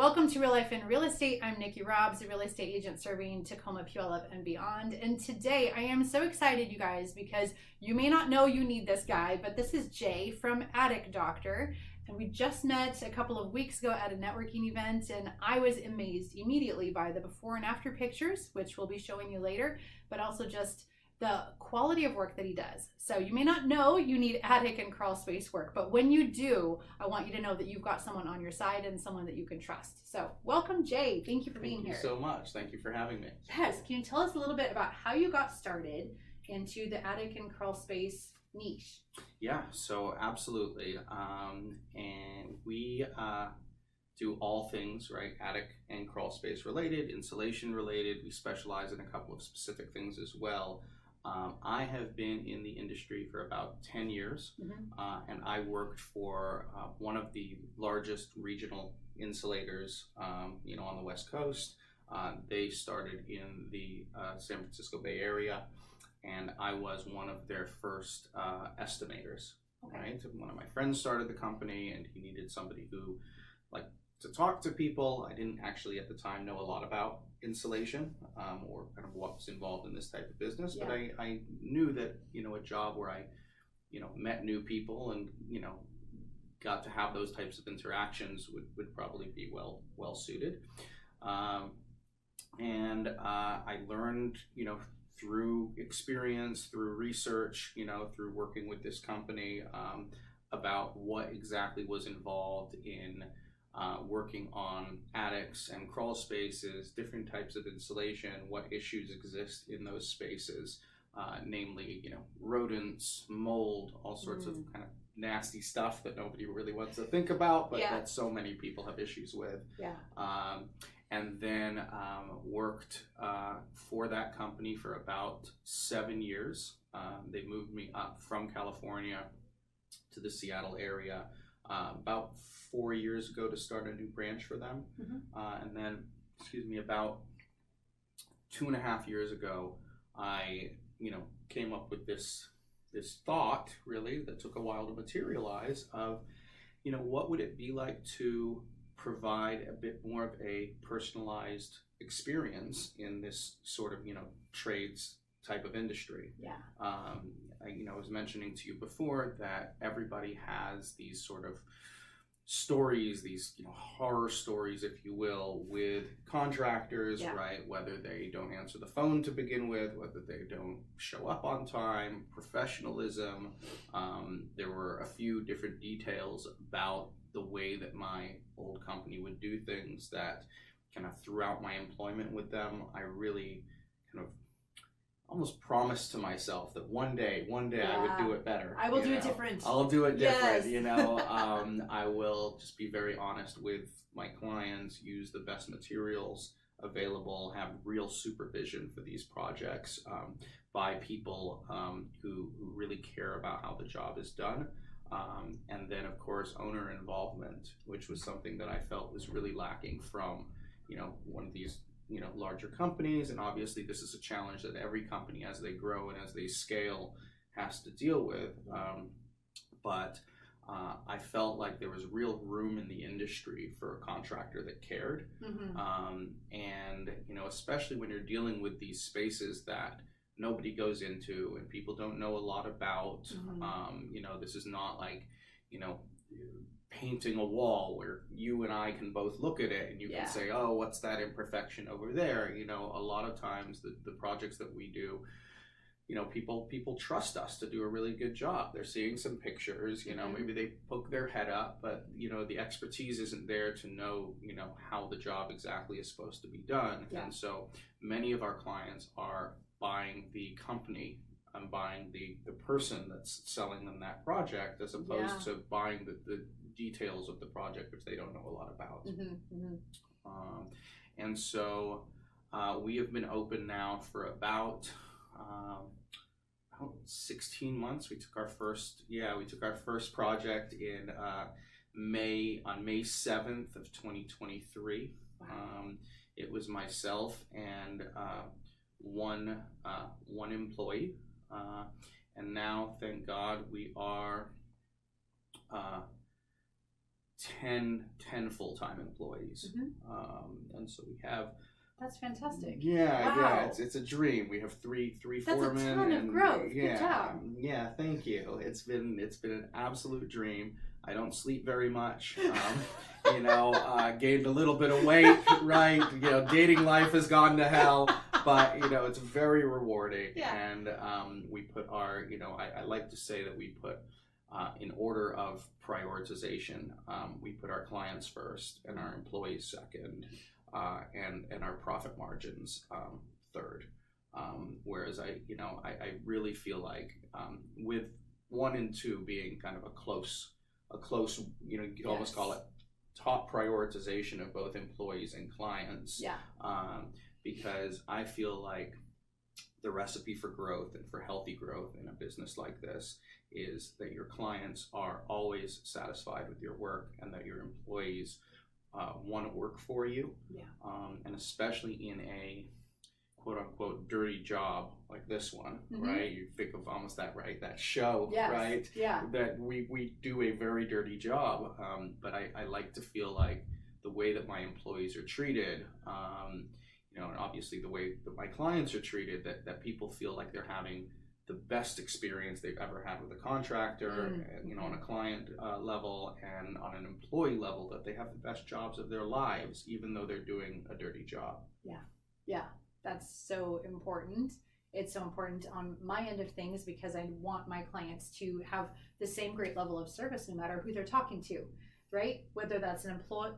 Welcome to Real Life in Real Estate. I'm Nikki Robbs, a real estate agent serving Tacoma, Puyallup, and beyond. And today I am so excited, you guys, because you may not know you need this guy, but this is Jay from Attic Doctor. And we just met a couple of weeks ago at a networking event, and I was amazed immediately by the before and after pictures, which we'll be showing you later, but also just the quality of work that he does. So you may not know you need attic and crawl space work, but when you do, I want you to know that you've got someone on your side and someone that you can trust. So welcome, Jay. Thank you for being here. Thank you so much. Thank you for having me. Yes. Can you tell us a little bit about how you got started into the attic and crawl space niche? Yeah, so absolutely. And we do all things, right? Attic and crawl space related, insulation related. We specialize in a couple of specific things as well. I have been in the industry for about 10 years, and I worked for one of the largest regional insulators, on the West Coast. They started in the San Francisco Bay Area, and I was one of their first estimators. Okay. Right? One of my friends started the company, and he needed somebody who liked to talk to people. I didn't actually at the time know a lot about insulation or kind of what was involved in this type of business, but I knew that a job where I met new people and got to have those types of interactions would probably be well suited. And I learned through experience, through research, through working with this company, about what exactly was involved in working on attics and crawl spaces, different types of insulation, what issues exist in those spaces, namely, rodents, mold, all sorts of kind of nasty stuff that nobody really wants to think about, but that so many people have issues with. And then worked for that company for about 7 years. They moved me up from California to the Seattle area about 4 years ago to start a new branch for them. And then, about 2.5 years ago, I, came up with this thought, really, that took a while to materialize of, what would it be like to provide a bit more of a personalized experience in this sort of, trades type of industry. I was mentioning to you before that everybody has these sort of stories, these horror stories, if you will, with contractors, right? Whether they don't answer the phone to begin with, whether they don't show up on time, professionalism. There were a few different details about the way that my old company would do things that kind of throughout my employment with them, I really kind of almost promised to myself that one day I would do it better. I will do it different. I'll do it different. I will just be very honest with my clients, use the best materials available, have real supervision for these projects by people who really care about how the job is done. And then, of course, owner involvement, which was something that I felt was really lacking from, one of these, larger companies. And obviously, this is a challenge that every company, as they grow and as they scale, has to deal with. But I felt like there was real room in the industry for a contractor that cared. And, especially when you're dealing with these spaces that nobody goes into and people don't know a lot about. This is not like, painting a wall where you and I can both look at it and you can say, oh, what's that imperfection over there? A lot of times the projects that we do, people trust us to do a really good job. They're seeing some pictures, maybe they poke their head up, but the expertise isn't there to know, how the job exactly is supposed to be done. And so many of our clients are buying the company and buying the person that's selling them that project, as opposed to buying the details of the project, which they don't know a lot about. And so we have been open now for about 16 months. We took our first project in May 7th of 2023. It was myself and one employee, and now, thank God, we are 10 full-time employees. And so we have. That's fantastic. Yeah, wow. Yeah, it's a dream. We have three foremen. That's a ton of growth. Yeah, good job. Yeah, thank you. It's been an absolute dream. I don't sleep very much. Gained a little bit of weight, right? Dating life has gone to hell, but it's very rewarding. Yeah. And we put our, I like to say that we put in order of prioritization, we put our clients first and our employees second. And our profit margins third. Whereas I really feel like with 1 and 2 being kind of a close, you could almost call it top prioritization of both employees and clients. Yeah. Because I feel like the recipe for growth and for healthy growth in a business like this is that your clients are always satisfied with your work and that your employees want to work for you. Yeah. And especially in a quote unquote dirty job like this one, right? You think of almost that show, yes. right? Yeah. That we do a very dirty job, but I like to feel like the way that my employees are treated, and obviously the way that my clients are treated, that people feel like they're having the best experience they've ever had with a contractor, on a client level and on an employee level, that they have the best jobs of their lives, even though they're doing a dirty job. Yeah, that's so important. It's so important on my end of things because I want my clients to have the same great level of service no matter who they're talking to, right? Whether that's a plumber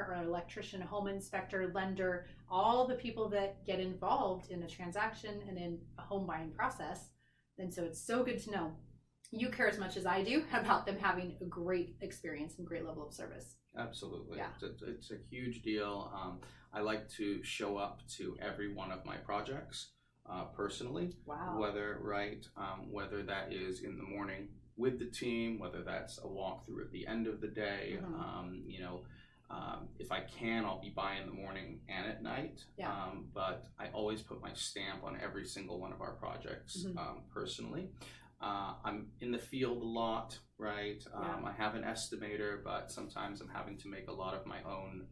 or an electrician, a home inspector, lender, all the people that get involved in a transaction and in a home buying process. And so it's so good to know you care as much as I do about them having a great experience and great level of service. Absolutely. Yeah. It's a huge deal. I like to show up to every one of my projects personally. Wow. Whether that is in the morning with the team, whether that's a walkthrough at the end of the day. If I can, I'll be by in the morning and at night. Yeah. But I always put my stamp on every single one of our projects personally. I'm in the field a lot, right? I have an estimator, but sometimes I'm having to make a lot of my own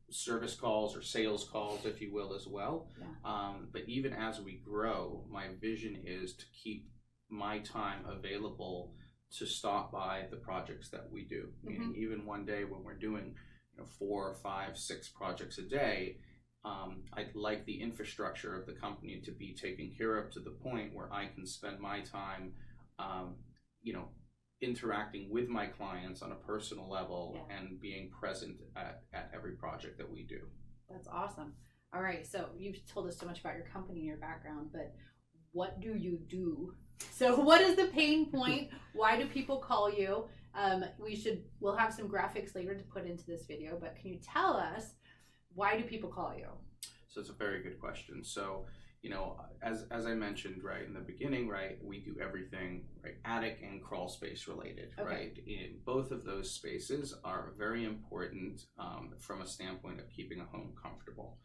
service calls or sales calls, if you will, as well. Yeah. But even as we grow, my vision is to keep my time available to stop by the projects that we do. Meaning even one day when we're doing 4, 5, 6 projects a day, I'd like the infrastructure of the company to be taken care of to the point where I can spend my time interacting with my clients on a personal level and being present at every project that we do. That's awesome. All right, so you've told us so much about your company and your background, but what do you do? So what is the pain point? Why do people call you? We'll have some graphics later to put into this video, but can you tell us, why do people call you? So it's a very good question. So, as I mentioned, right, in the beginning, right, we do everything, right, attic and crawl space related, right? In both of those spaces are very important from a standpoint of keeping a home comfortable.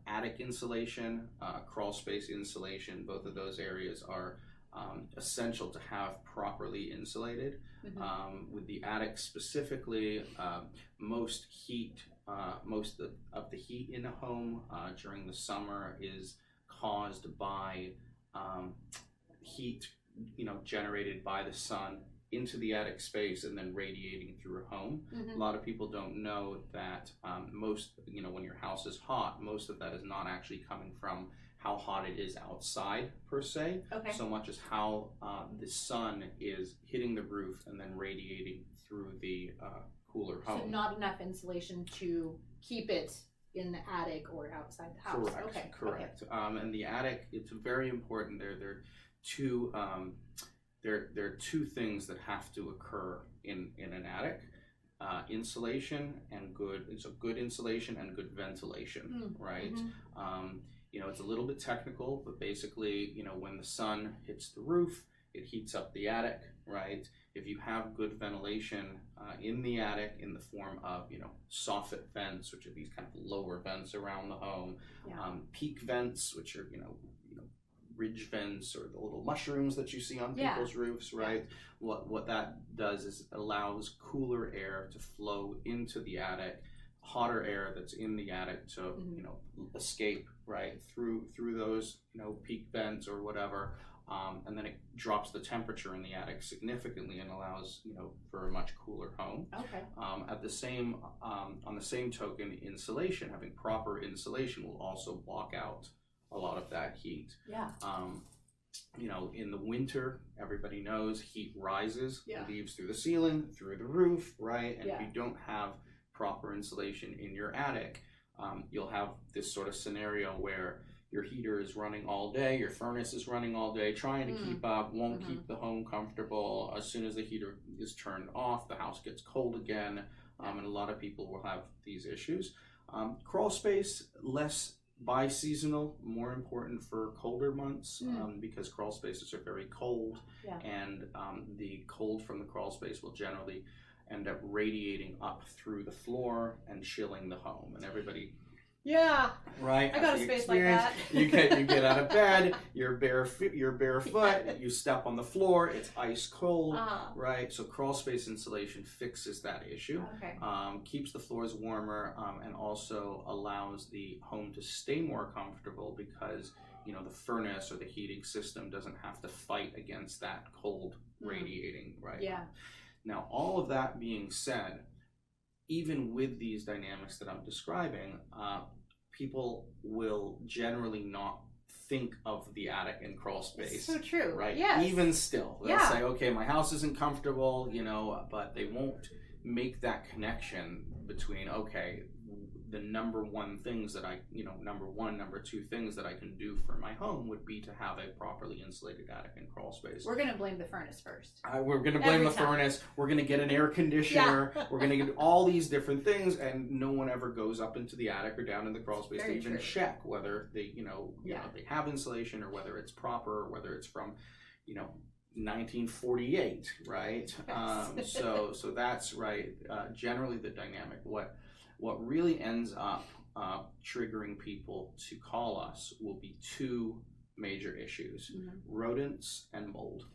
Attic insulation, crawl space insulation, both of those areas are essential to have properly insulated. With the attic specifically, most of the heat in a home during the summer is caused by heat, generated by the sun into the attic space and then radiating through a home. A lot of people don't know that most, when your house is hot, most of that is not actually coming from how hot it is outside per se, so much as how the sun is hitting the roof and then radiating through the cooler home. So not enough insulation to keep it in the attic or outside the house. Correct. And the attic, it's very important. There are two things that have to occur in an attic. Insulation and good insulation and good ventilation, right? It's a little bit technical, but basically, when the sun hits the roof, it heats up the attic, right? If you have good ventilation in the attic in the form of, soffit vents, which are these kind of lower vents around the home, peak vents, which are, ridge vents or the little mushrooms that you see on people's roofs, right? What that does is it allows cooler air to flow into the attic, hotter air that's in the attic to escape right through those peak vents or whatever, and then it drops the temperature in the attic significantly and allows for a much cooler home. Okay. At the same on the same token, insulation, having proper insulation will also block out a lot of that heat. Yeah. In the winter, everybody knows heat rises, Yeah. leaves through the ceiling, through the roof, right? And if Yeah. you don't have proper insulation in your attic, you'll have this sort of scenario where your heater is running all day, your furnace is running all day, trying to keep up, won't keep the home comfortable. As soon as the heater is turned off, the house gets cold again, and a lot of people will have these issues. Crawl space, less bi-seasonal, more important for colder months, because crawl spaces are very cold, and the cold from the crawl space will generally end up radiating up through the floor and chilling the home. And everybody, right, I got a space like that. you get out of bed, you're barefoot, you step on the floor, it's ice cold, right? So crawl space insulation fixes that issue. Okay. Keeps the floors warmer, and also allows the home to stay more comfortable because the furnace or the heating system doesn't have to fight against that cold radiating, right? Yeah. Now, all of that being said, even with these dynamics that I'm describing, people will generally not think of the attic and crawl space. It's so true. Right? Yes. Even still, they'll say, okay, my house isn't comfortable, but they won't make that connection between, okay, the number two things that I can do for my home would be to have a properly insulated attic and crawl space. We're going to blame the furnace first. We're going to blame the furnace. We're going to get an air conditioner. We're going to get all these different things, and no one ever goes up into the attic or down in the crawl space to even check whether they, they have insulation or whether it's proper or whether it's from, 1948, right? Yes. So that's right. Generally, the dynamic. What really ends up triggering people to call us will be two major issues: rodents and mold,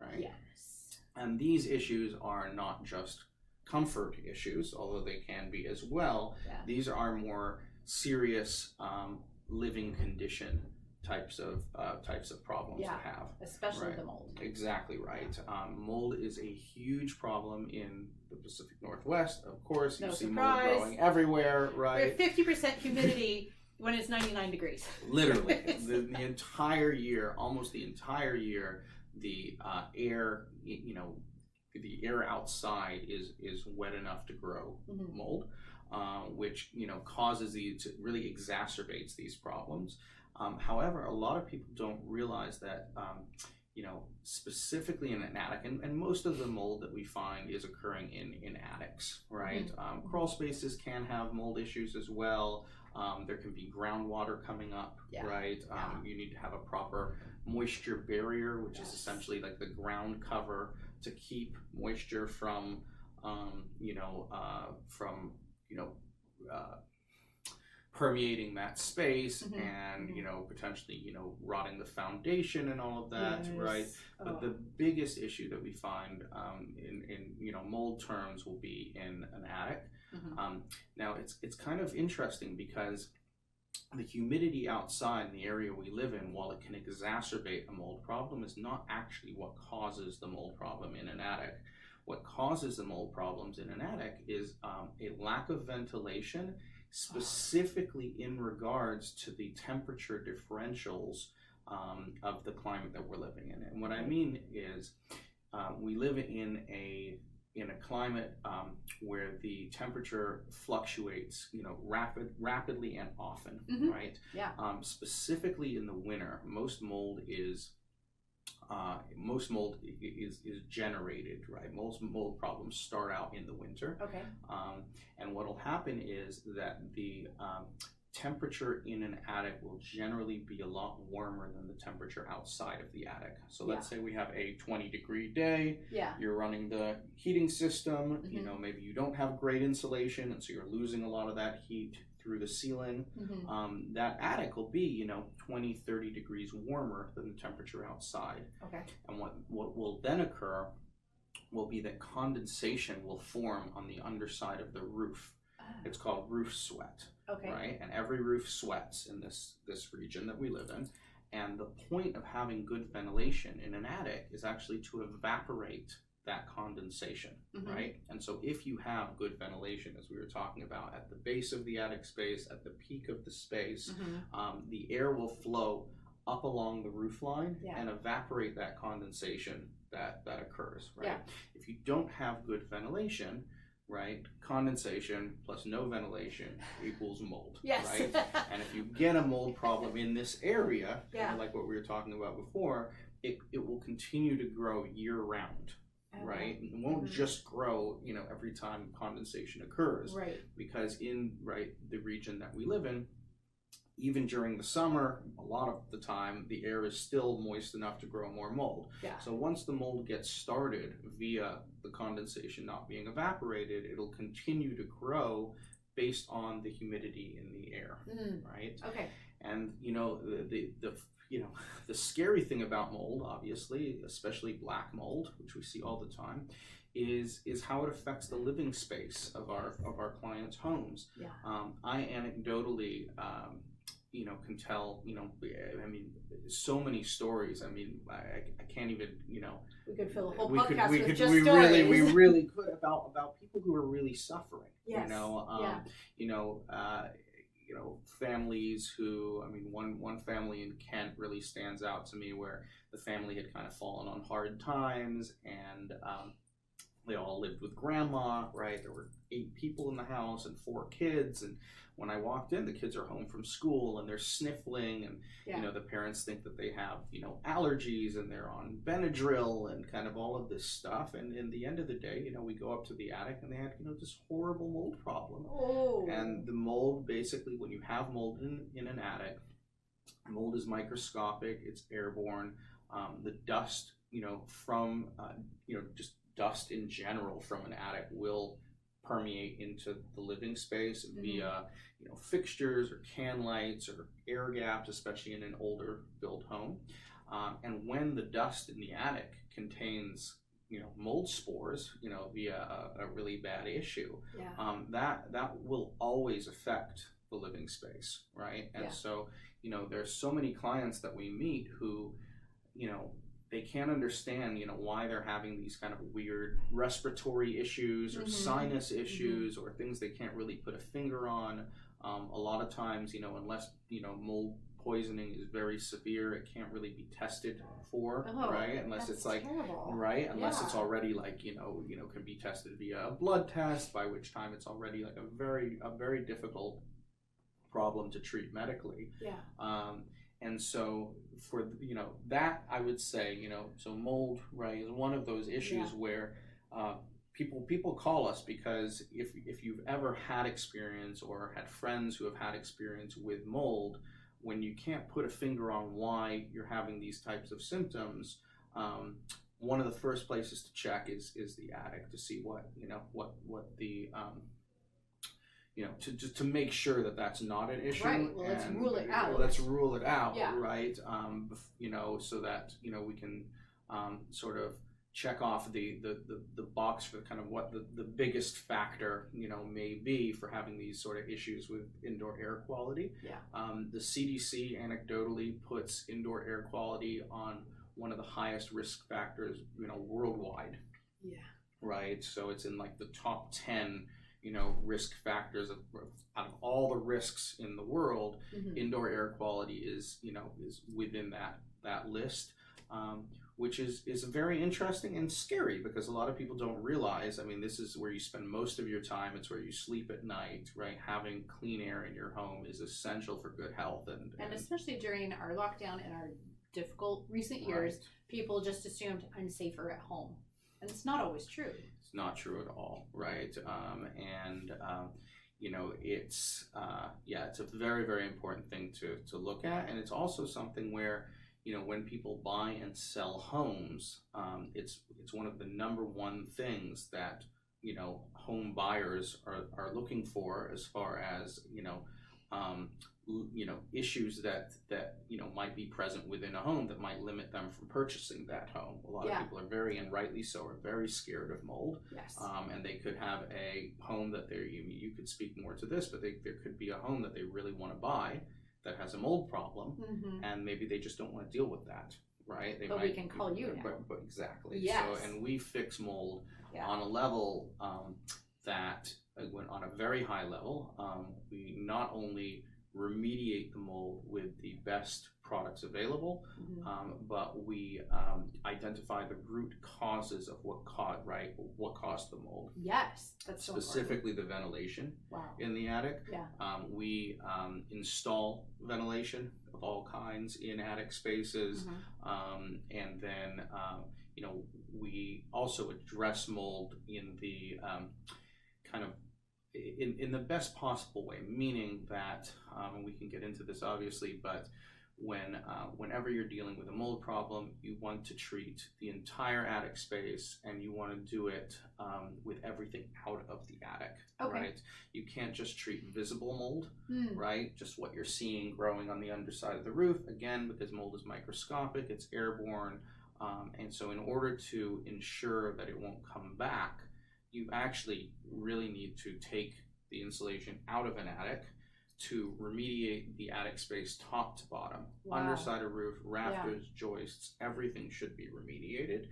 right? Yes. And these issues are not just comfort issues, although they can be as well. Yeah. These are more serious living condition types of problems to have. Especially the mold. Exactly right. Mold is a huge problem in the Pacific Northwest. Of course, you see mold growing everywhere, right? We have 50% humidity when it's 99 degrees. Literally, the entire year, almost the entire year, the air, the air outside is wet enough to grow mold, which causes really exacerbates these problems. However, a lot of people don't realize that, specifically in an attic, and most of the mold that we find is occurring in attics, right? Crawl spaces can have mold issues as well. There can be groundwater coming up, right? You need to have a proper moisture barrier, which is essentially like the ground cover to keep moisture from, permeating that space and potentially rotting the foundation and all of that, right? But the biggest issue that we find in mold terms will be in an attic. Now it's kind of interesting because the humidity outside in the area we live in, while it can exacerbate a mold problem, is not actually what causes the mold problem in an attic. What causes the mold problems in an attic is a lack of ventilation, specifically in regards to the temperature differentials of the climate that we're living in. And what I mean is we live in a climate where the temperature fluctuates, rapidly and often, right? Yeah. Specifically in the winter, most mold is generated, right? Most mold problems start out in the winter. Okay. And what will happen is that the temperature in an attic will generally be a lot warmer than the temperature outside of the attic. So let's say we have a 20-degree day. Yeah. You're running the heating system. Maybe you don't have great insulation, and so you're losing a lot of that heat through the ceiling, Mm-hmm. that attic will be 20-30 degrees warmer than the temperature outside. Okay. And what will then occur will be that condensation will form on the underside of the roof. It's called roof sweat. Okay. Right? And every roof sweats in this region that we live in. And the point of having good ventilation in an attic is actually to evaporate that condensation, right? And so if you have good ventilation, as we were talking about, at the base of the attic space, at the peak of the space, the air will flow up along the roof line and evaporate that condensation that occurs, right? Yeah. If you don't have good ventilation, right, condensation plus no ventilation equals mold, right? And if you get a mold problem in this area, like what we were talking about before, it will continue to grow year round. Right, it won't just grow, every time condensation occurs. Right, because in the region that we live in, even during the summer, a lot of the time the air is still moist enough to grow more mold. Yeah. So once the mold gets started via the condensation not being evaporated, it'll continue to grow based on the humidity in the air. Right. Okay. And the scary thing about mold, obviously, especially black mold, which we see all the time, is how it affects the living space of our clients' homes. Yeah. I anecdotally, can tell, so many stories. I can't even, we could fill a whole podcast with just stories. We really could about people who are really suffering. Yes. Families who, one family in Kent really stands out to me, where the family had kind of fallen on hard times, and they all lived with grandma, right? There were 8 people in the house and 4 kids, and when I walked in, the kids are home from school and they're sniffling, and the parents think that they have allergies, and they're on Benadryl and kind of all of this stuff. And in the end of the day, we go up to the attic, and they had this horrible mold problem. And the mold, basically, when you have mold in an attic, mold is microscopic, it's airborne. The dust from just dust in general from an attic will permeate into the living space via fixtures or can lights or air gaps, especially in an older built home. And when the dust in the attic contains mold spores, via a really bad issue, that will always affect the living space, right? And so there's so many clients that we meet who they can't understand, why they're having these kind of weird respiratory issues or sinus issues or things they can't really put a finger on. A lot of times, unless, mold poisoning is very severe, it can't really be tested for, right? Unless it's like, terrible. Right? Unless it's already like, can be tested via a blood test, by which time it's already like a very difficult problem to treat medically. Yeah. And so for, that I would say, so mold, right, is one of those issues where people call us because if you've ever had experience or had friends who have had experience with mold, when you can't put a finger on why you're having these types of symptoms, one of the first places to check is the attic, to see what the to make sure that that's not an issue. Right. Well, let's rule it out. Let's rule it out. Yeah. Right. So that we can sort of check off the box for kind of what the biggest factor may be for having these sort of issues with indoor air quality. Yeah. The CDC anecdotally puts indoor air quality on one of the highest risk factors worldwide. Yeah. Right. So it's in like the top 10 risk factors out of all the risks in the world. Indoor air quality is within that list, which is very interesting and scary, because a lot of people don't realize, this is where you spend most of your time. It's where you sleep at night, right? Having clean air in your home is essential for good health. And especially during our lockdown and our difficult recent years, people just assumed I'm safer at home. And it's not always true. It's not true at all, right? It's a very, very important thing to look at. And it's also something where, when people buy and sell homes, it's one of the number one things that, home buyers are looking for, as far as, issues that might be present within a home that might limit them from purchasing that home. A lot of people are very, and rightly so, are very scared of mold. Yes. And they could have a home that you could speak more to this, but there could be a home that they really want to buy that has a mold problem, and maybe they just don't want to deal with that, right? We can call you now. But exactly. Yes. So, and we fix mold on a level that, on a very high level, we not only remediate the mold with the best products available, but we identify the root causes of what caused the mold. Yes, that's so specifically the ventilation in the attic. We install ventilation of all kinds in attic spaces, and then we also address mold in the kind of in the best possible way, meaning that, and we can get into this obviously, but whenever you're dealing with a mold problem, you want to treat the entire attic space, and you want to do it with everything out of the attic, right? You can't just treat visible mold, right? Just what you're seeing growing on the underside of the roof, again, because mold is microscopic, it's airborne, and so in order to ensure that it won't come back, you actually really need to take the insulation out of an attic to remediate the attic space top to bottom. Underside of roof, rafters, joists, everything should be remediated.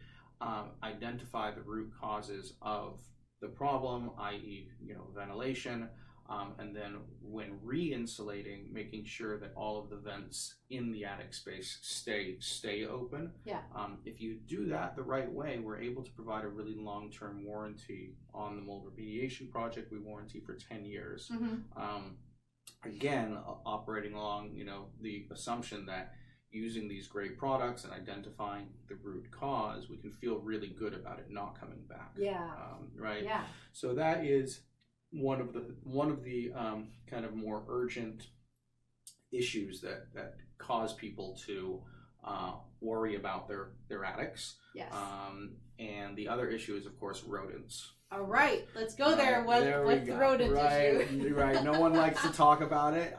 Identify the root causes of the problem, i.e., ventilation, and then when re-insulating, making sure that all of the vents in the attic space stay open. If you do that the right way, we're able to provide a really long-term warranty on the mold remediation project. We warranty for 10 years. Again, operating along the assumption that using these great products and identifying the root cause, we can feel really good about it not coming back. Right. So that is one of the kind of more urgent issues that cause people to worry about their attics. And the other issue is, of course, rodents. All right, let's go there. What's the rodent issue? Right. No one likes to talk about it.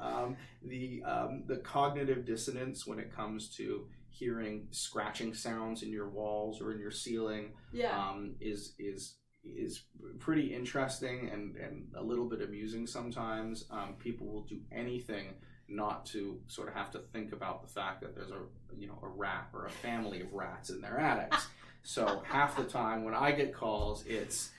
The cognitive dissonance when it comes to hearing scratching sounds in your walls or in your ceiling is pretty interesting and a little bit amusing sometimes. People will do anything not to sort of have to think about the fact that there's a rat or a family of rats in their attics. So half the time when I get calls, it's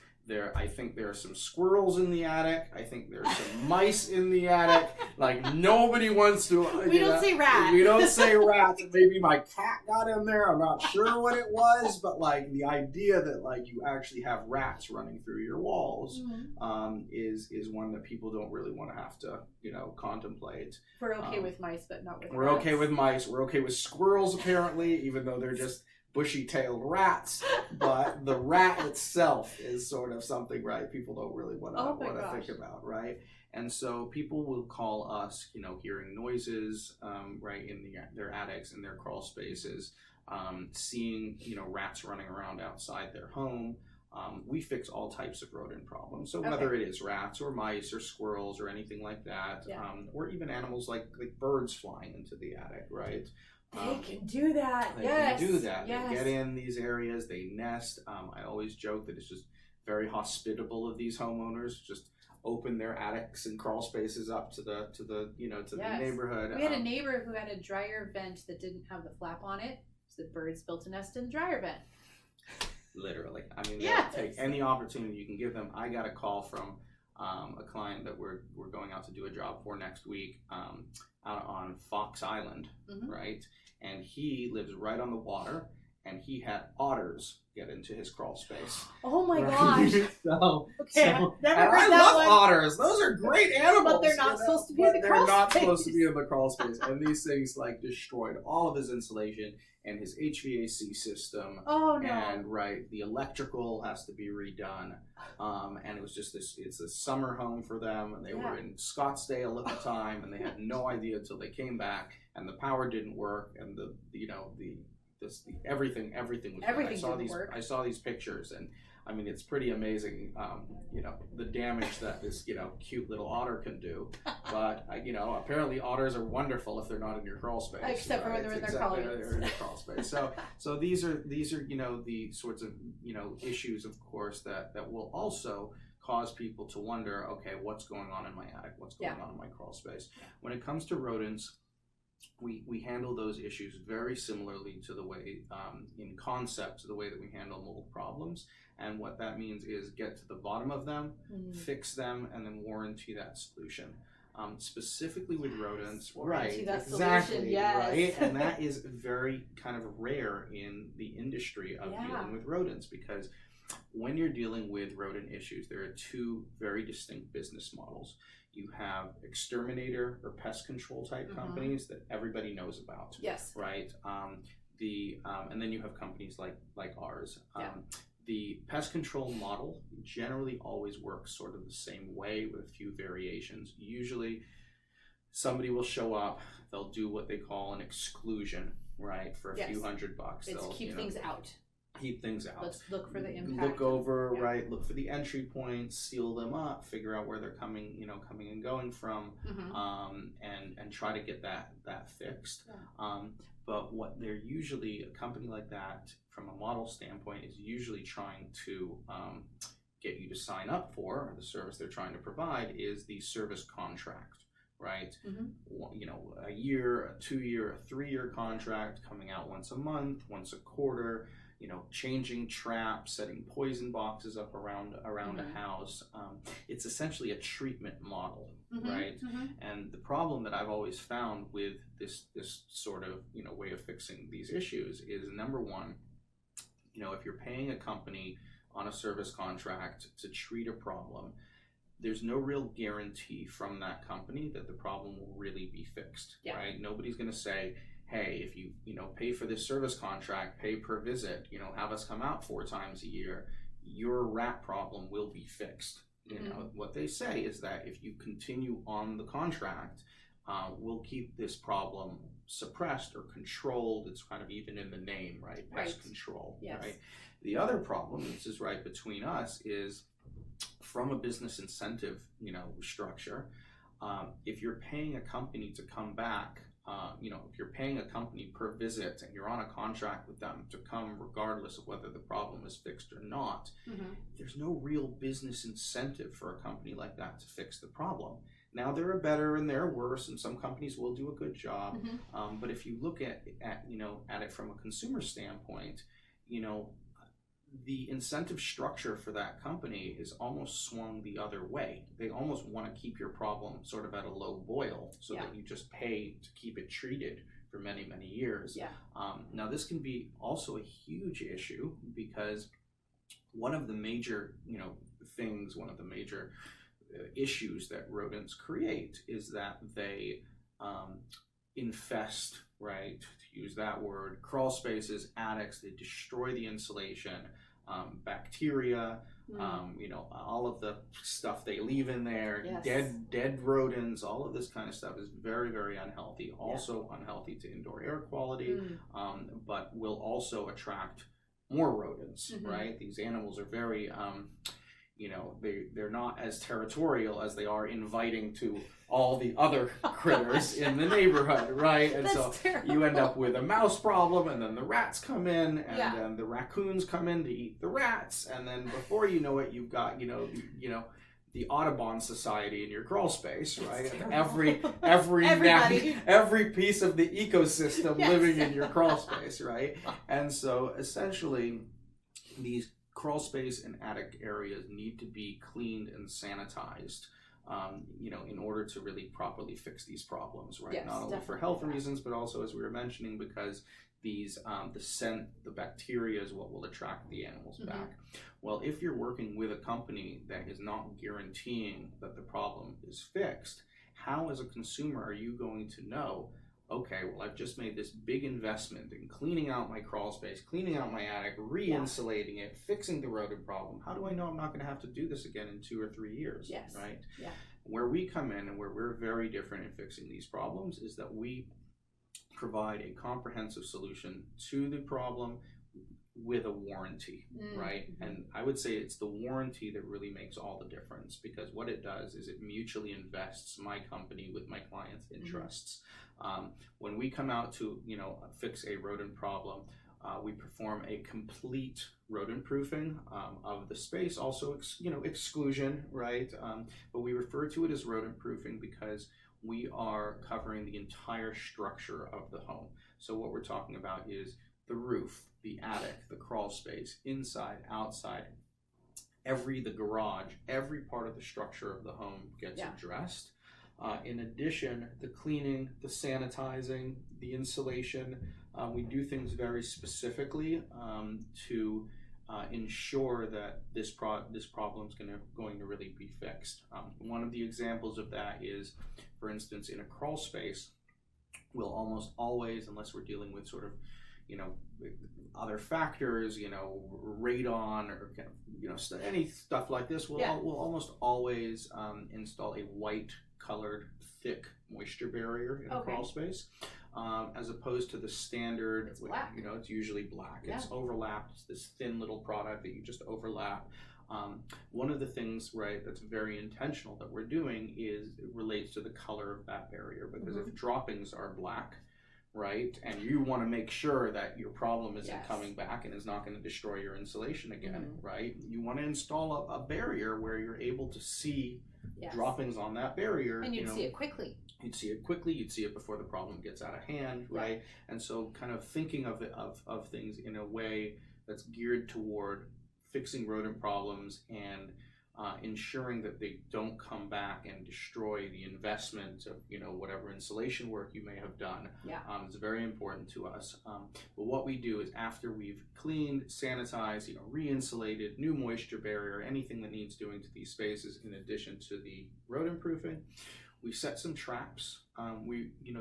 I think there are some squirrels in the attic. I think there's some mice in the attic. Like, nobody wants to. We don't say rats. We don't say rats. Maybe my cat got in there. I'm not sure what it was, but like the idea that you actually have rats running through your walls is one that people don't really want to have to contemplate. We're okay with mice, but not with. We're okay with mice. We're okay with squirrels apparently, even though they're just bushy-tailed rats, but the rat itself is sort of something, right? People don't really want to think about, right? And so people will call us, hearing noises, right, in their attics and their crawl spaces, seeing, rats running around outside their home. We fix all types of rodent problems. So whether it is rats or mice or squirrels or anything like that, or even animals like birds flying into the attic, right? They can do that. They can do that. They get in these areas, they nest. I always joke that it's just very hospitable of these homeowners. Just open their attics and crawl spaces up to the the neighborhood. We had a neighbor who had a dryer vent that didn't have the flap on it, so the birds built a nest in the dryer vent. Literally. I mean, they'll take any opportunity you can give them. I got a call from a client that we're going out to do a job for next week out on Fox Island, right? And he lives right on the water, and he had otters get into his crawl space. Oh my gosh! Never heard I love otters. Those are great animals. But they're not supposed to be in the crawl space. They're not supposed to be in the crawl space. And these things destroyed all of his insulation and his HVAC system. Oh no! And the electrical has to be redone. And it was just it's a summer home for them, and they were in Scottsdale at the time, and they had no idea until they came back, and the power didn't work, and everything was. I saw these pictures, and I mean, it's pretty amazing, the damage that this, cute little otter can do. But, apparently otters are wonderful if they're not in your crawl space. Except for when they're in their crawl space. They're in your crawl space. So these are, the sorts of, issues, of course, that will also cause people to wonder, okay, what's going on in my attic? What's going on in my crawl space? When it comes to rodents, we handle those issues very similarly to the way, in concept, to the way that we handle mold problems. And what that means is get to the bottom of them, fix them, and then warranty that solution. Specifically with rodents, warranty that exactly, solution, yes. Right? And that is very kind of rare in the industry of dealing with rodents, because when you're dealing with rodent issues, there are two very distinct business models. You have exterminator or pest control type companies that everybody knows about. Yes. Right. And then you have companies like ours. The pest control model generally always works sort of the same way with a few variations. Usually, somebody will show up. They'll do what they call an exclusion, right, for a few $100. It's keep things out. Keep things out. Let's look for the impact. Look over, right? Look for the entry points, seal them up, figure out where they're coming and going from, and try to get that fixed. But what they're usually, a company like that, from a model standpoint, is usually trying to get you to sign up for, or the service they're trying to provide is the service contract, right? A year, a 2-year, a 3-year contract, coming out once a month, once a quarter. Changing traps, setting poison boxes up around a house. It's essentially a treatment model, right? And the problem that I've always found with this sort of way of fixing these issues is, number one, if you're paying a company on a service contract to treat a problem, there's no real guarantee from that company that the problem will really be fixed, right? Nobody's going to say, hey, if you pay for this service contract, pay per visit, have us come out 4 times a year, your rat problem will be fixed. What they say is that if you continue on the contract, we'll keep this problem suppressed or controlled. It's kind of even in the name, right? Pest control, right? The other problem, this is right between us, is from a business incentive, structure. If you're paying a company to come back, if you're paying a company per visit and you're on a contract with them to come regardless of whether the problem is fixed or not, there's no real business incentive for a company like that to fix the problem. Now, there are better and there are worse, and some companies will do a good job. But if you look at it from a consumer standpoint, the incentive structure for that company is almost swung the other way. They almost want to keep your problem sort of at a low boil so that you just pay to keep it treated for many, many years. Now, this can be also a huge issue because one of the major, one of the major issues that rodents create is that they infest, right, to use that word, crawl spaces, attics. They destroy the insulation, bacteria, all of the stuff they leave in there, dead rodents, all of this kind of stuff is very, very unhealthy. Also unhealthy to indoor air quality, but will also attract more rodents, right? These animals are very they're not as territorial as they are inviting to all the other critters in the neighborhood, right? And so you end up with a mouse problem, and then the rats come in, and then the raccoons come in to eat the rats, and then before you know it, you've got the Audubon Society in your crawl space, right? Every piece of the ecosystem living in your crawl space, right? And so essentially, these crawl space and attic areas need to be cleaned and sanitized, in order to really properly fix these problems, right? Not only for health reasons, but also, as we were mentioning, because these the scent, the bacteria is what will attract the animals back. Well, if you're working with a company that is not guaranteeing that the problem is fixed, how as a consumer are you going to know, okay, well, I've just made this big investment in cleaning out my crawl space, cleaning out my attic, re-insulating it, fixing the rodent problem. How do I know I'm not going to have to do this again in 2 or 3 years, right? Where we come in and where we're very different in fixing these problems is that we provide a comprehensive solution to the problem with a warranty, right? And I would say it's the warranty that really makes all the difference, because what it does is it mutually invests my company with my clients' interests. When we come out to, fix a rodent problem, we perform a complete rodent proofing of the space, also exclusion, right? But we refer to it as rodent proofing because we are covering the entire structure of the home. So what we're talking about is the roof, the attic, the crawl space, inside, outside, the garage, every part of the structure of the home gets addressed. In addition, the cleaning, the sanitizing, the insulation, we do things very specifically to ensure that this problem is going to really be fixed. One of the examples of that is, for instance, in a crawl space, we'll almost always, unless we're dealing with sort of, other factors, radon or any stuff like this, we'll almost always install a white colored thick moisture barrier in a crawl space, as opposed to the standard, it's usually black. It's overlapped. It's this thin little product that you just overlap. One of the things, right, that's very intentional that we're doing is it relates to the color of that barrier, because if droppings are black, right, and you want to make sure that your problem isn't coming back and is not going to destroy your insulation again, right, you want to install a barrier where you're able to see droppings on that barrier, and you'd see it quickly. You'd see it quickly. You'd see it before the problem gets out of hand, right? And so, kind of thinking of things in a way that's geared toward fixing rodent problems and ensuring that they don't come back and destroy the investment of whatever insulation work you may have done. It's very important to us. But what we do is, after we've cleaned, sanitized, re-insulated, new moisture barrier, anything that needs doing to these spaces, in addition to the rodent proofing, we set some traps.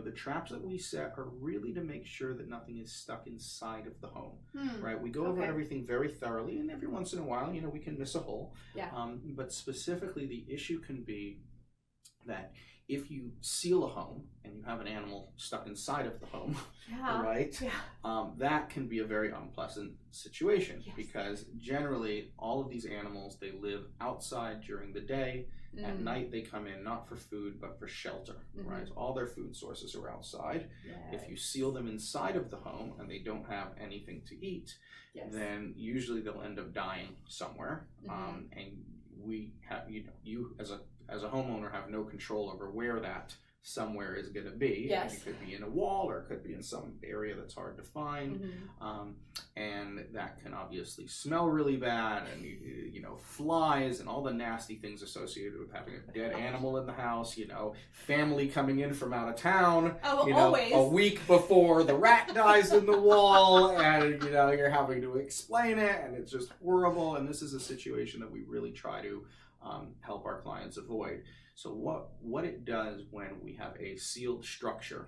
The traps that we set are really to make sure that nothing is stuck inside of the home, right? We go over everything very thoroughly, and every once in a while, we can miss a hole. But specifically, the issue can be that if you seal a home and you have an animal stuck inside of the home, right? That can be a very unpleasant situation, because generally all of these animals, they live outside during the day. At night, they come in not for food, but for shelter, right? So all their food sources are outside. If you seal them inside of the home and they don't have anything to eat, then usually they'll end up dying somewhere. And we have, you as a homeowner have no control over where that somewhere is going to be. It could be in a wall, or it could be in some area that's hard to find, and that can obviously smell really bad, and flies and all the nasty things associated with having a dead animal in the house. Family coming in from out of town, always a week before the rat dies in the wall, and you're having to explain it, and it's just horrible. And this is a situation that we really try to help our clients avoid. So what it does when we have a sealed structure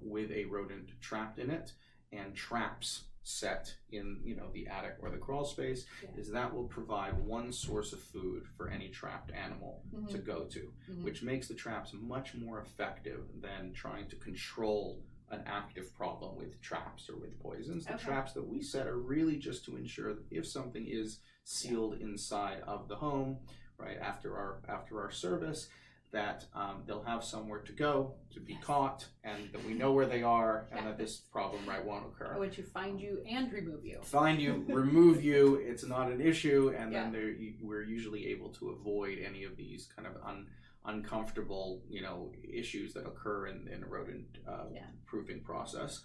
with a rodent trapped in it and traps set in the attic or the crawl space, is that will provide one source of food for any trapped animal to go to, which makes the traps much more effective than trying to control an active problem with traps or with poisons. The traps that we set are really just to ensure that if something is sealed inside of the home, right, after our service, that they'll have somewhere to go to be caught, and that we know where they are, and that this problem won't occur. I want to find you and remove you. Find you, remove you. It's not an issue, and then we're usually able to avoid any of these kind of uncomfortable issues that occur in a rodent proofing process.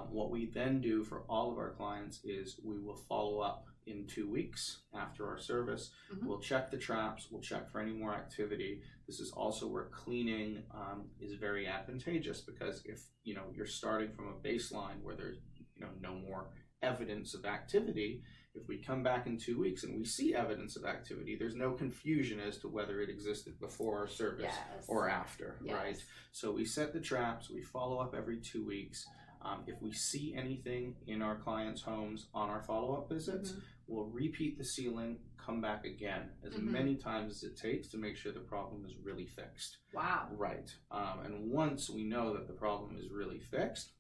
What we then do for all of our clients is we will follow up in 2 weeks after our service. We'll check the traps, we'll check for any more activity. This is also where cleaning is very advantageous, because if you're starting from a baseline where there's no more evidence of activity, if we come back in 2 weeks and we see evidence of activity, there's no confusion as to whether it existed before our service or after, right? So we set the traps, we follow up every 2 weeks. If we see anything in our clients' homes on our follow-up visits, we'll repeat the sealing, come back again as many times as it takes to make sure the problem is really fixed. Wow. Right. And once we know that the problem is really fixed,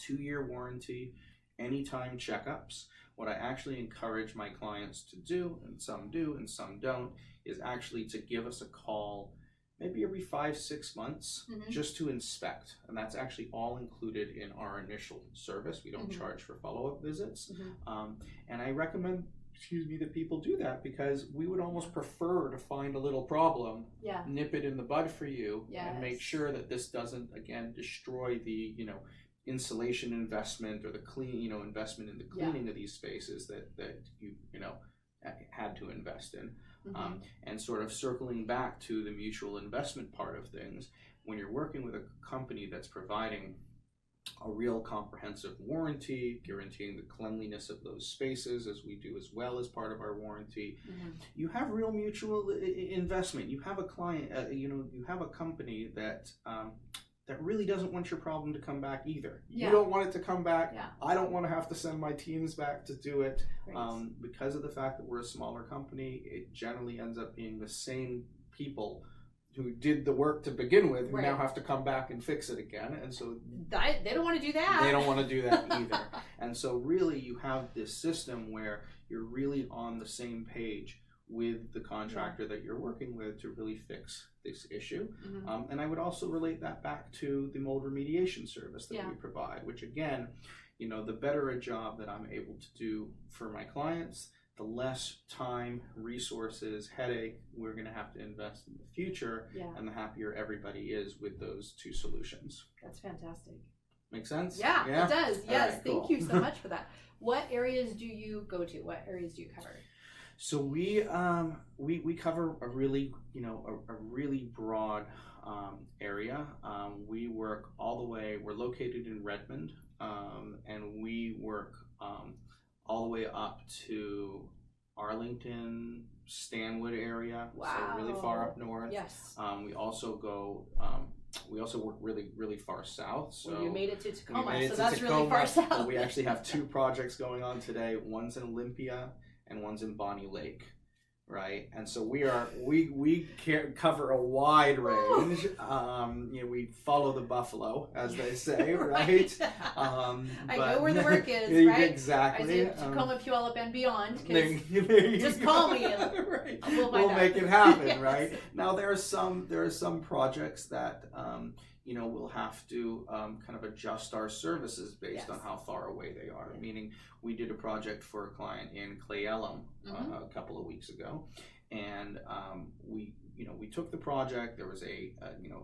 2-year warranty, anytime checkups. What I actually encourage my clients to do, and some do and some don't, is actually to give us a call maybe every 5-6 months just to inspect. And that's actually all included in our initial service. We don't charge for follow-up visits. And I recommend, that people do that, because we would almost prefer to find a little problem, nip it in the bud for you, and make sure that this doesn't, again, destroy the, insulation investment or the investment in the cleaning of these spaces that you had to invest in. And sort of circling back to the mutual investment part of things, when you're working with a company that's providing a real comprehensive warranty, guaranteeing the cleanliness of those spaces, as we do as well as part of our warranty, you have real mutual investment. You have a client, you have a company that that really doesn't want your problem to come back either. You don't want it to come back. I don't want to have to send my teams back to do it. Because of the fact that we're a smaller company, it generally ends up being the same people who did the work to begin with who now have to come back and fix it again. And so they don't want to do that. They don't want to do that either. And so really you have this system where you're really on the same page with the contractor that you're working with to really fix this issue. And I would also relate that back to the mold remediation service that we provide, which again, the better a job that I'm able to do for my clients, the less time, resources, headache we're going to have to invest in the future, and the happier everybody is with those two solutions. That's fantastic. Make sense? Yeah, it does. Yes, right, thank you so much for that. What areas do you go to? What areas do you cover? So we cover a really a really broad area. We work all the way. We're located in Redmond, and we work all the way up to Arlington, Stanwood area. Wow. So really far up north. Yes. We also go. We also work really far south. So you made it to Tacoma, we made it so to that's Tacoma, really far south. We actually have 2 projects going on today. One's in Olympia and one's in Bonnie Lake, right? And so we cover a wide range. We follow the buffalo, as they say, right? I know where the work is, right? Exactly. I did Tacoma, Puyallup, and beyond. Just call me and right. we'll make it happen, yes. right? Now there are some projects that we'll have to kind of adjust our services based on how far away they are. Meaning, we did a project for a client in Clay Ellum a couple of weeks ago, and we took the project. There was a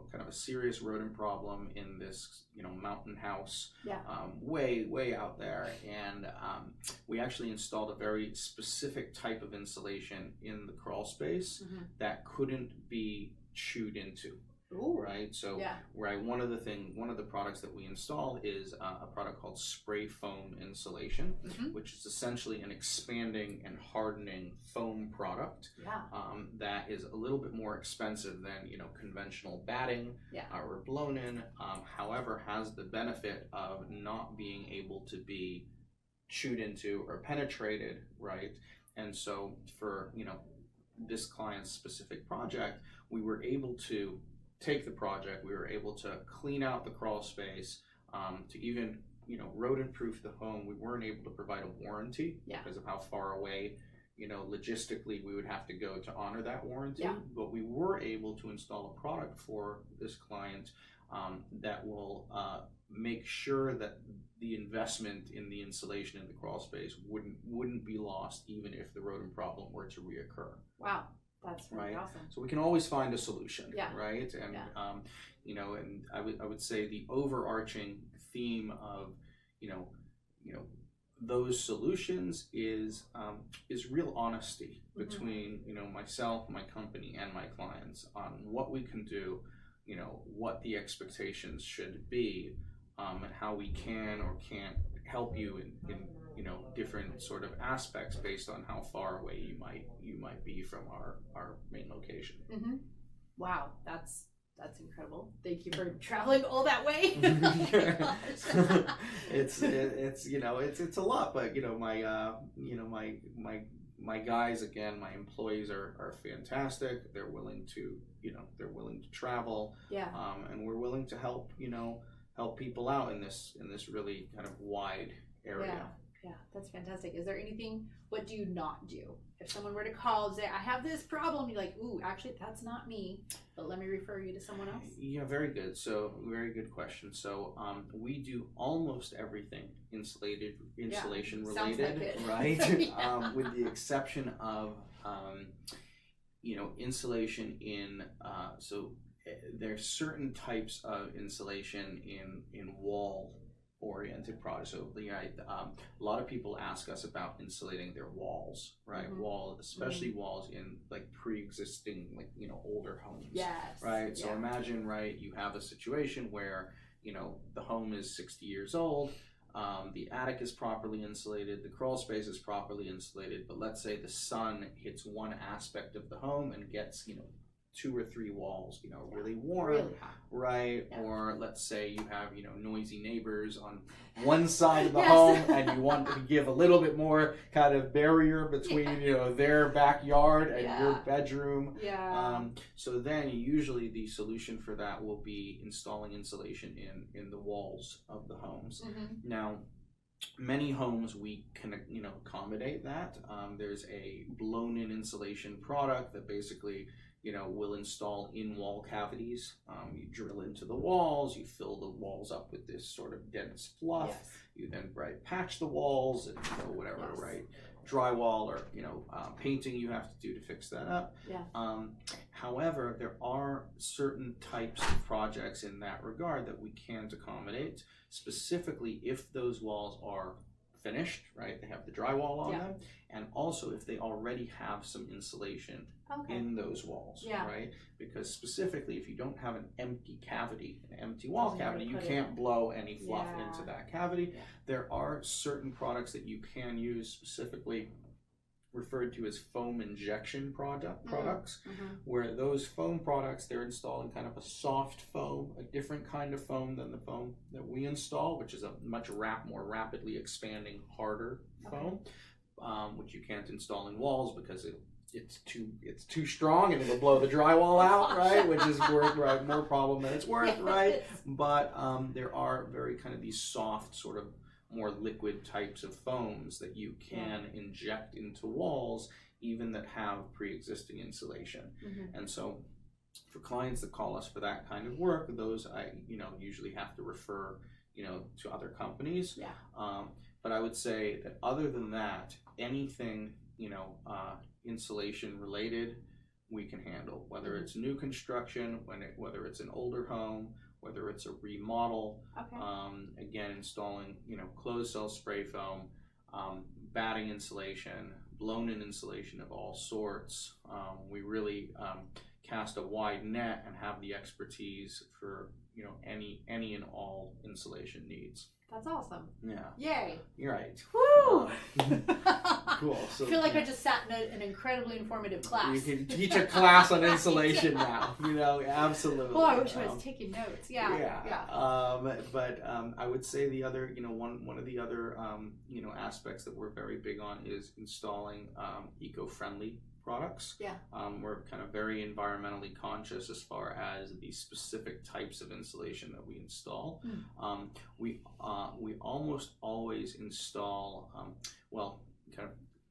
kind of a serious rodent problem in this mountain house, way out there, and we actually installed a very specific type of insulation in the crawl space that couldn't be chewed into. Ooh. Right, so one of the products that we install is a product called spray foam insulation, which is essentially an expanding and hardening foam product that is a little bit more expensive than conventional batting or blown in. However, has the benefit of not being able to be chewed into or penetrated, right? And so for this client's specific project, we were able to take the project. We were able to clean out the crawl space, to even rodent proof the home. We weren't able to provide a warranty because of how far away logistically we would have to go to honor that warranty, but we were able to install a product for this client that will make sure that the investment in the insulation in the crawl space wouldn't be lost, even if the rodent problem were to reoccur. Wow. That's really awesome. So we can always find a solution, right? And and I would say the overarching theme of those solutions is real honesty between myself, my company, and my clients on what we can do, what the expectations should be, and how we can or can't help you in different sort of aspects based on how far away you might be from our main location. Wow, that's incredible. Thank you for traveling all that way. It's a lot, but my guys, again, my employees are fantastic. They're willing to travel, and we're willing to help people out in this really kind of wide area. Yeah, that's fantastic. Is there anything, what do you not do? If someone were to call and say, I have this problem, you're like, ooh, actually, that's not me, but let me refer you to someone else. Yeah, very good. So, very good question. So, we do almost everything insulation sounds related, like it. right? Yeah. With the exception of, insulation in, there's certain types of insulation in wall oriented products. So a lot of people ask us about insulating their walls, right? Especially walls in like pre-existing, like, older homes. Yes. Right. So imagine, right, you have a situation where, the home is 60 years old. The attic is properly insulated, the crawl space is properly insulated, but let's say the sun hits one aspect of the home and gets, 2 or 3 walls, really warm, really hot. right? Yeah. Or let's say you have, noisy neighbors on one side of the home, and you want to give a little bit more kind of barrier between, their backyard and your bedroom. Yeah. So then usually the solution for that will be installing insulation in the walls of the homes. Now, many homes we can accommodate that. There's a blown-in insulation product that basically will install in wall cavities. You drill into the walls, you fill the walls up with this sort of dense fluff. Yes. You then patch the walls and whatever, right? Drywall or painting you have to do to fix that up. Yeah. However, there are certain types of projects in that regard that we can't accommodate, specifically if those walls are finished, right? They have the drywall on them, and also if they already have some insulation in those walls, right? Because specifically, if you don't have an empty cavity, an empty wall cavity, you can't blow any fluff into that cavity. There are certain products that you can use, specifically referred to as foam injection products, where those foam products, they're installing kind of a soft foam, a different kind of foam than the foam that we install, which is a much more rapidly expanding, harder foam, which you can't install in walls because it's too strong and it'll blow the drywall out, right? Which is more problem than it's worth, right? But there are very kind of these soft sort of more liquid types of foams that you can inject into walls, even that have pre-existing insulation. And so for clients that call us for that kind of work, those I usually have to refer to other companies. But I would say that other than that, anything insulation related we can handle, whether it's new construction, whether it's an older home, whether it's a remodel, again, installing, closed cell spray foam, batting insulation, blown-in insulation of all sorts. We really cast a wide net and have the expertise for, any and all insulation needs. That's awesome. Yeah. Yay. You're right. Woo! Cool. So, I feel like I just sat in an incredibly informative class. You can teach a class on insulation now. Absolutely. Oh, I wish I was taking notes. Yeah. But I would say the other, one of the other, aspects that we're very big on is installing eco-friendly products. We're kind of very environmentally conscious as far as the specific types of insulation that we install. We almost always install,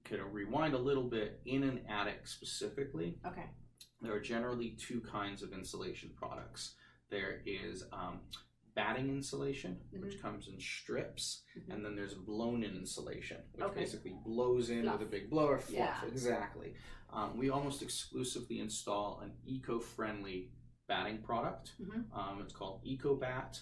kind of rewind a little bit, in an attic specifically. There are generally 2 kinds of insulation products. There is batting insulation, which comes in strips, and then there's blown-in insulation, which basically blows in with a big blower. Fluff. Exactly. We almost exclusively install an eco-friendly batting product. It's called EcoBat.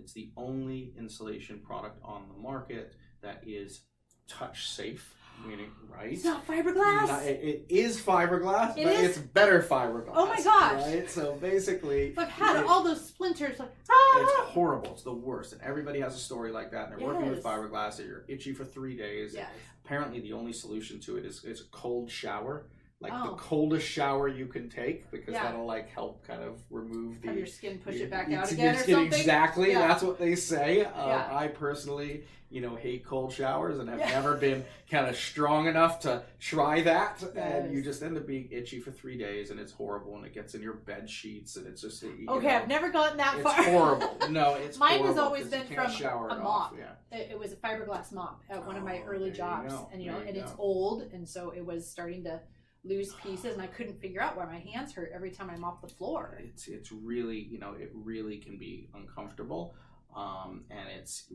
It's the only insulation product on the market that is touch safe. Meaning, right? It's not fiberglass? It is fiberglass, but it's better fiberglass. Oh my gosh. Right? So basically... I've had all those splinters. It's horrible. It's the worst. And everybody has a story like that. And they're working with fiberglass. You're itchy for 3 days. Apparently the only solution to it is a cold shower. like the coldest shower you can take, because that'll like help kind of remove have your skin push it back out your again or skin, something. exactly. That's what they say. I personally, hate cold showers and have never been kind of strong enough to try that. And you just end up being itchy for 3 days, and it's horrible, and it gets in your bed sheets, and it's just I've never gotten that far. It's horrible. No, it's mine horrible, has always been from a mop. Yeah. It was a fiberglass mop at one of my early jobs, and it's old, and so it was starting to lose pieces, and I couldn't figure out why my hands hurt every time I mopped the floor. It's really, it really can be uncomfortable. And it's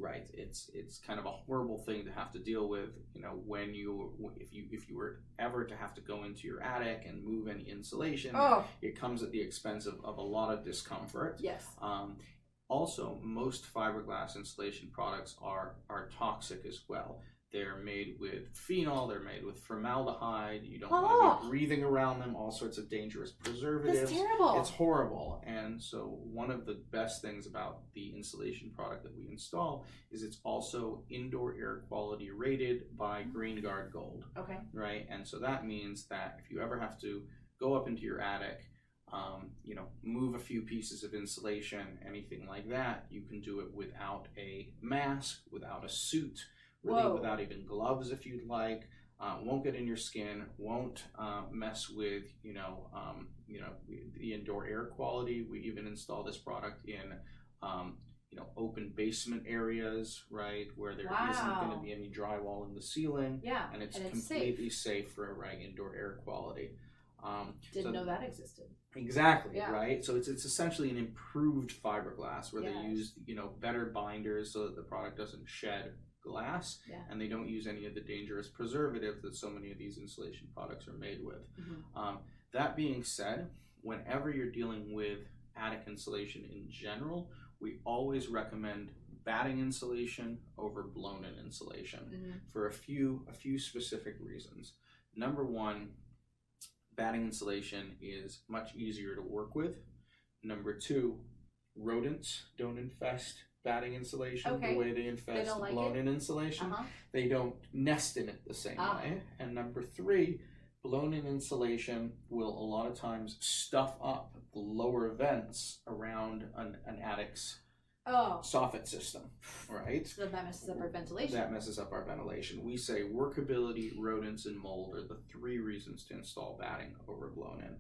kind of a horrible thing to have to deal with, when if you were ever to have to go into your attic and move any insulation. It comes at the expense of a lot of discomfort. Yes. Also, most fiberglass insulation products are toxic as well. They're made with phenol, they're made with formaldehyde. You don't want to be breathing around them, all sorts of dangerous preservatives. That's terrible. It's horrible. And so one of the best things about the insulation product that we install is it's also indoor air quality rated by Green Guard Gold. Okay. Right? And so that means that if you ever have to go up into your attic, move a few pieces of insulation, anything like that, you can do it without a mask, without a suit, really without even gloves if you'd like. Won't get in your skin, won't mess with the indoor air quality. We even install this product in open basement areas, right, where there isn't going to be any drywall in the ceiling. Yeah, and it's completely safe for indoor air quality. Didn't know that existed. Exactly, right? So it's essentially an improved fiberglass where they use better binders so that the product doesn't shed glass, and they don't use any of the dangerous preservatives that so many of these insulation products are made with. That being said, whenever you're dealing with attic insulation in general, we always recommend batting insulation over blown-in insulation for a few specific reasons. Number one, batting insulation is much easier to work with. Number two, rodents don't infest batting insulation the way they infest blown-in insulation. They don't nest in it the same way. And number three, blown-in insulation will a lot of times stuff up the lower vents around an attic's soffit system, right? So that messes up our ventilation. That messes up our ventilation. We say workability, rodents, and mold are the three reasons to install batting over blown-in.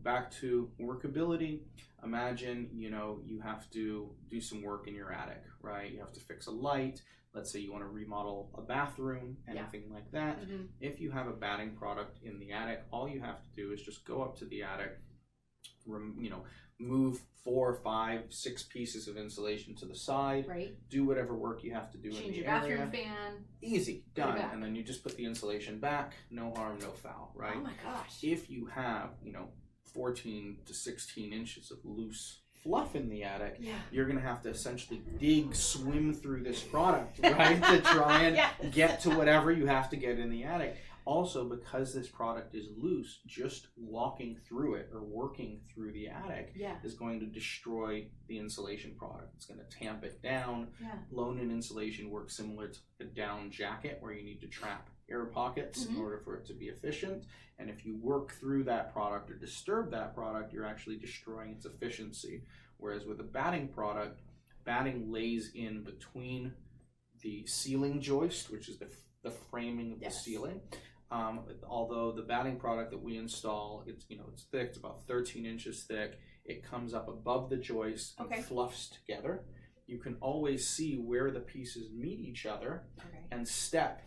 Back to workability. Imagine, you have to do some work in your attic, right? You have to fix a light. Let's say you want to remodel a bathroom, anything like that. If you have a batting product in the attic, all you have to do is just go up to the attic, move 4, 5, 6 pieces of insulation to the side. Right. Do whatever work you have to do in the Change your area. bathroom fan. Easy, done. And then you just put the insulation back. No harm, no foul, right? Oh my gosh. If you have, 14 to 16 inches of loose fluff in the attic, you're going to have to essentially swim through this product, right? To try and get to whatever you have to get in the attic. Also, because this product is loose, just walking through it or working through the attic is going to destroy the insulation product. It's going to tamp it down. Blown-in insulation works similar to a down jacket where you need to trap air pockets in order for it to be efficient. And if you work through that product or disturb that product, you're actually destroying its efficiency. Whereas with a batting product, batting lays in between the ceiling joist, which is the framing of the ceiling. Although the batting product that we install, it's thick, it's about 13 inches thick. It comes up above the joist and fluffs together. You can always see where the pieces meet each other and step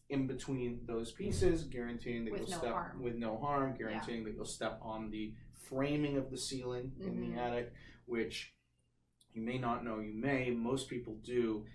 in between those pieces, guaranteeing that you'll step with no harm, guaranteeing that you'll step on the framing of the ceiling in the attic, which you may not know, most people do.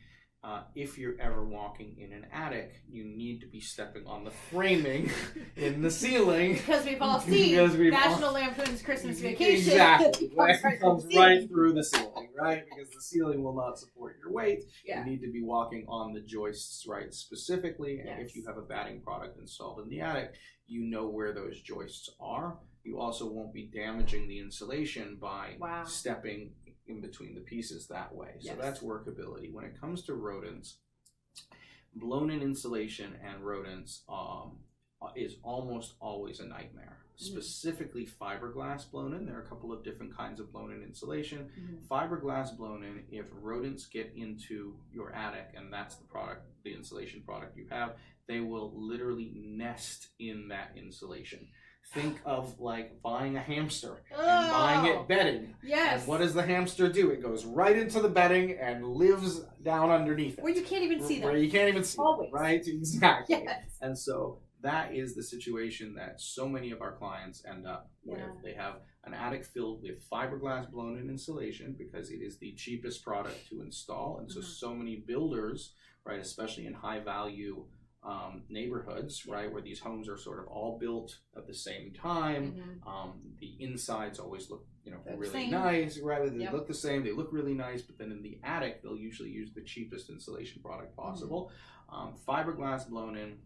If you're ever walking in an attic, you need to be stepping on the framing in the ceiling. Because we've all seen National Lampoon's Christmas Vacation. Exactly. It comes right through the ceiling, right? Because the ceiling will not support your weight. You need to be walking on the joists, right, specifically. And if you have a batting product installed in the attic, you know where those joists are. You also won't be damaging the insulation by stepping in between the pieces that way. So that's workability. When it comes to rodents, blown-in insulation and rodents is almost always a nightmare. Specifically fiberglass blown in. There are a couple of different kinds of blown in insulation. Fiberglass blown in, if rodents get into your attic, and that's the product, the insulation product you have, they will literally nest in that insulation. Think of like buying a hamster and buying it bedding. Yes. And what does the hamster do? It goes right into the bedding and lives down underneath it. Where you can't even see them. Where you can't even see Always. them, right? Exactly. Yes. And so that is the situation that so many of our clients end up with. They have an attic filled with fiberglass blown in insulation because it is the cheapest product to install. And so many builders, right, especially in high value neighborhoods, right, where these homes are sort of all built at the same time. The insides always look, really nice, right? They look the same, they look really nice, but then in the attic, they'll usually use the cheapest insulation product possible. Fiberglass blown in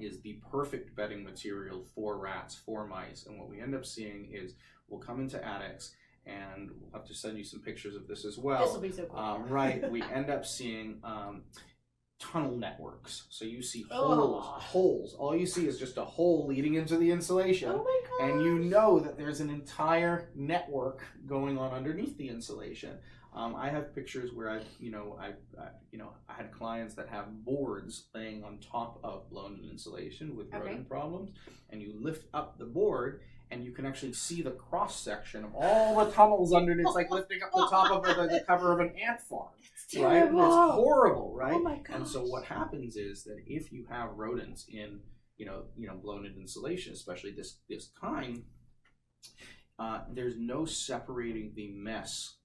is the perfect bedding material for rats, for mice. And what we end up seeing is we'll come into attics, and we'll have to send you some pictures of this as well. This will be so cool. Right, we end up seeing tunnel networks. So you see holes. All you see is just a hole leading into the insulation. Oh my gosh. And you know that there's an entire network going on underneath the insulation. I have pictures where I had clients that have boards laying on top of blown-in insulation with rodent problems, and you lift up the board, and you can actually see the cross section of all the tunnels underneath. It's like lifting up the top of the cover of an ant farm. Right? It's horrible, right? Oh my gosh. And so what happens is that if you have rodents in, blown-in insulation, especially this kind, there's no separating the mess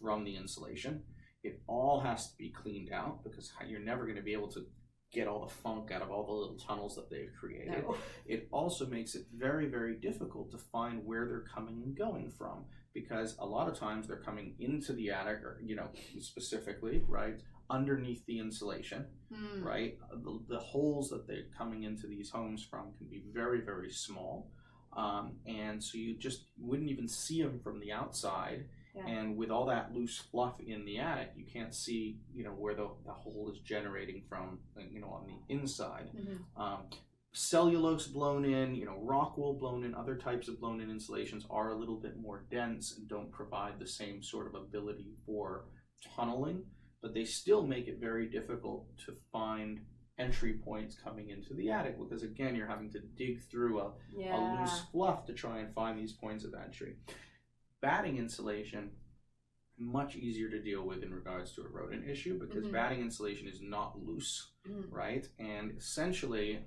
from the insulation. It all has to be cleaned out because you're never going to be able to get all the funk out of all the little tunnels that they've created. No. It also makes it very, very difficult to find where they're coming and going from, because a lot of times they're coming into the attic, or specifically, right, underneath the insulation, right? The holes that they're coming into these homes from can be very, very small, and so you just wouldn't even see them from the outside. And with all that loose fluff in the attic, you can't see, where the hole is generating from, on the inside. Cellulose blown in, rock wool blown in, other types of blown in insulations are a little bit more dense and don't provide the same sort of ability for tunneling, but they still make it very difficult to find entry points coming into the attic, because again, you're having to dig through a loose fluff to try and find these points of entry. Batting insulation, much easier to deal with in regards to a rodent issue, because batting insulation is not loose, right? And essentially,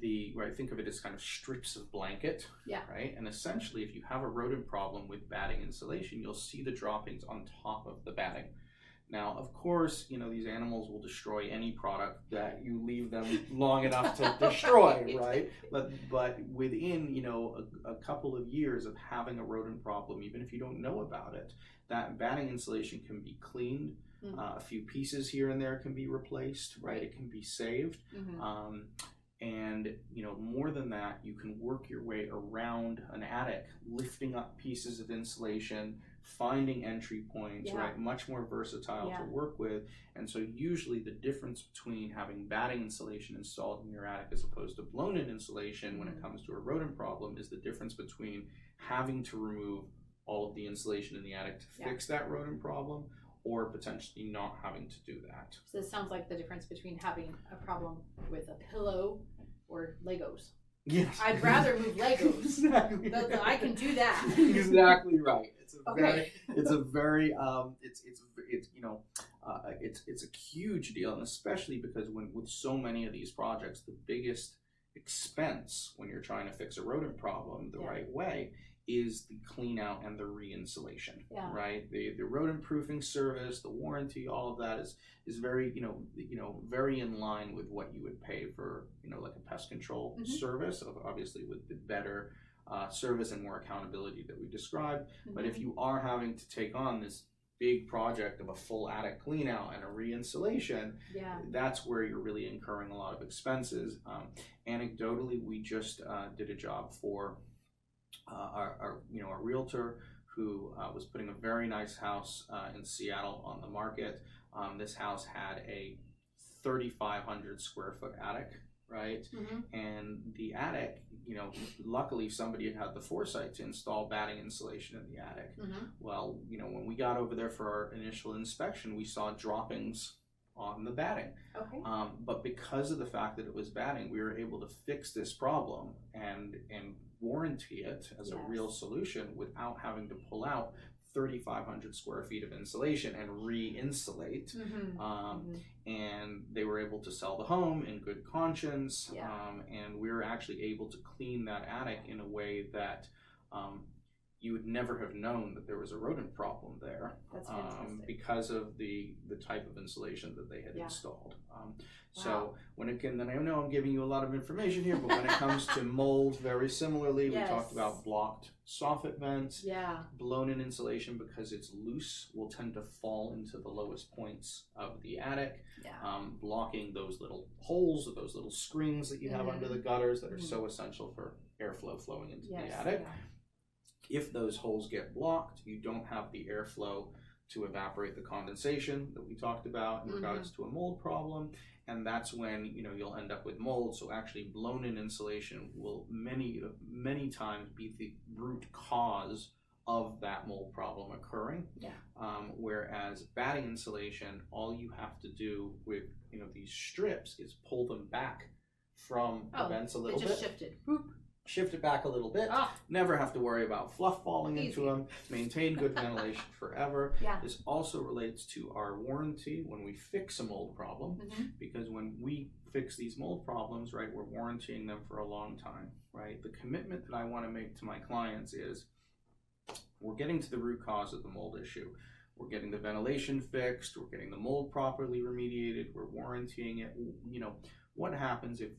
think of it as kind of strips of blanket, right? And essentially, if you have a rodent problem with batting insulation, you'll see the droppings on top of the batting. Now, of course, these animals will destroy any product that you leave them long enough to destroy, right? But within, a couple of years of having a rodent problem, even if you don't know about it, that batting insulation can be cleaned. A few pieces here and there can be replaced, right? It can be saved. And more than that, you can work your way around an attic, lifting up pieces of insulation, finding entry points, right? Much more versatile to work with. And so usually the difference between having batting insulation installed in your attic as opposed to blown-in insulation when it comes to a rodent problem is the difference between having to remove all of the insulation in the attic to fix that rodent problem, or potentially not having to do that. So this sounds like the difference between having a problem with a pillow or Legos. Yes. I'd rather move Legos. Exactly. I can do that. Exactly right. It's a huge deal, and especially because with so many of these projects, the biggest expense when you're trying to fix a rodent problem the right way is the clean out and the re-insulation, right? The rodent proofing service, the warranty, all of that is very, very in line with what you would pay for, like a pest control service, obviously with the better service and more accountability that we described. But if you are having to take on this big project of a full attic clean out and a re-insulation, that's where you're really incurring a lot of expenses. Anecdotally, we just did a job for our realtor who was putting a very nice house in Seattle on the market. This house had a 3,500 square foot attic, right? And the attic, luckily somebody had the foresight to install batting insulation in the attic. Well, when we got over there for our initial inspection, we saw droppings on the batting. Okay. But because of the fact that it was batting, we were able to fix this problem and warranty it as a real solution without having to pull out 3,500 square feet of insulation and re-insulate. And they were able to sell the home in good conscience. And we were actually able to clean that attic in a way that you would never have known that there was a rodent problem there. That's fantastic. Because of the type of insulation that they had installed. So when then I know I'm giving you a lot of information here, but when it comes to mold, very similarly, we talked about blocked soffit vents. Blown in insulation, because it's loose, will tend to fall into the lowest points of the attic, blocking those little holes or those little screens that you have under the gutters that are so essential for airflow flowing into the attic. If those holes get blocked, you don't have the airflow to evaporate the condensation that we talked about in regards to a mold problem, and that's when you'll end up with mold. So actually, blown-in insulation will many times be the root cause of that mold problem occurring. Whereas batting insulation, all you have to do with these strips is pull them back from the vents a little bit. Just shifted. Boop. Shift it back a little bit. Never have to worry about fluff falling into them. Maintain good ventilation forever. This also relates to our warranty when we fix a mold problem, because when we fix these mold problems, right, we're warrantying them for a long time, right? The commitment that I want to make to my clients is we're getting to the root cause of the mold issue. We're getting the ventilation fixed. We're getting the mold properly remediated. We're warrantying it. What happens if,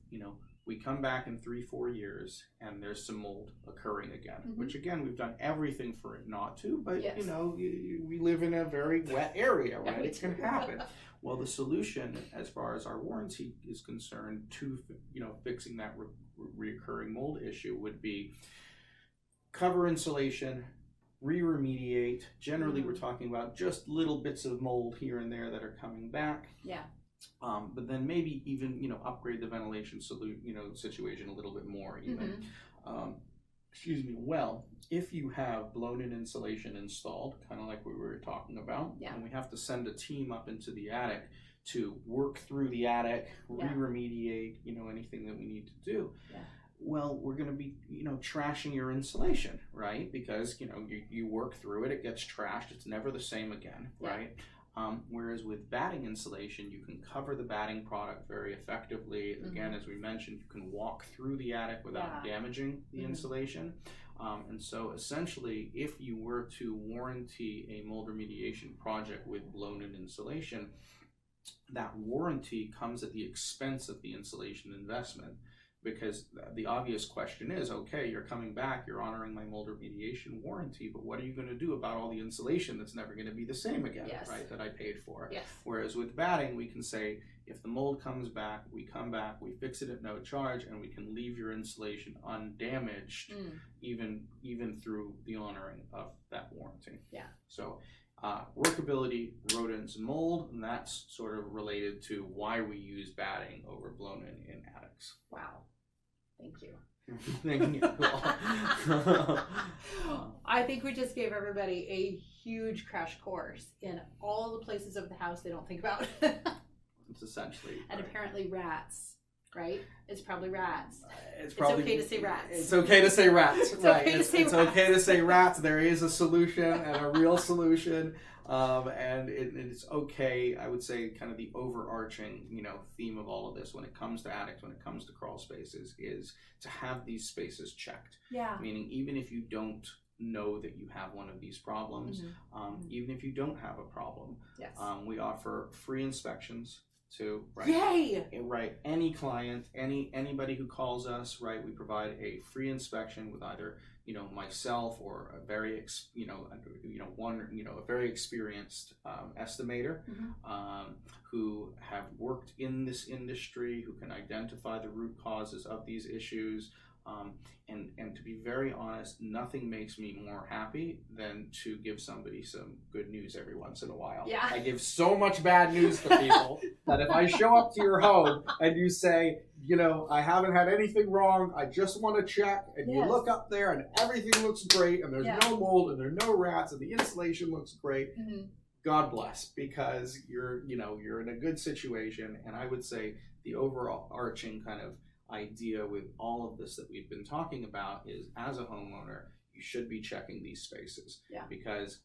we come back in 3-4 years and there's some mold occurring again, which again, we've done everything for it not to, but we live in a very wet area, right? It can happen. Well, the solution, as far as our warranty is concerned, to fixing that reoccurring mold issue would be cover insulation, re-remediate. Generally, we're talking about just little bits of mold here and there that are coming back. But then maybe even upgrade the ventilation situation a little bit more even. Well, if you have blown-in insulation installed, kind of like we were talking about, and we have to send a team up into the attic to work through the attic, re-remediate, anything that we need to do. Well, we're going to be, trashing your insulation, right? Because, you work through it, it gets trashed, it's never the same again, right? Whereas with batting insulation, you can cover the batting product very effectively. Again, as we mentioned, you can walk through the attic without damaging the insulation. And so essentially, if you were to warranty a mold remediation project with blown-in insulation, that warranty comes at the expense of the insulation investment. Because the obvious question is, okay, you're coming back, you're honoring my mold remediation warranty, but what are you going to do about all the insulation that's never going to be the same again, right, that I paid for? Whereas with batting, we can say, if the mold comes back, we come back, we fix it at no charge, and we can leave your insulation undamaged, even through the honoring of that warranty. So workability, rodents, and mold, and that's sort of related to why we use batting over blown-in attics. Wow. Thank you. Thank you. I think we just gave everybody a huge crash course in all the places of the house they don't think about. It's essentially. And apparently rats, right? It's probably rats. It's okay to say rats. It's okay to say rats, right? It's okay to say rats. There is a solution and a real solution. And it's okay, I would say, kind of the overarching, theme of all of this when it comes to attics, when it comes to crawl spaces, is to have these spaces checked. Meaning, even if you don't know that you have one of these problems, even if you don't have a problem, we offer free inspections to any client, anybody who calls us, right? We provide a free inspection with either myself or a very a very experienced estimator who have worked in this industry, who can identify the root causes of these issues. And to be very honest, nothing makes me more happy than to give somebody some good news every once in a while. Yeah. I give so much bad news to people that if I show up to your home and you say, I haven't had anything wrong, I just want to check, and you look up there and everything looks great, and there's no mold and there are no rats and the insulation looks great, God bless, because you're in a good situation. And I would say the overall arching kind of idea with all of this that we've been talking about is, as a homeowner, you should be checking these spaces, because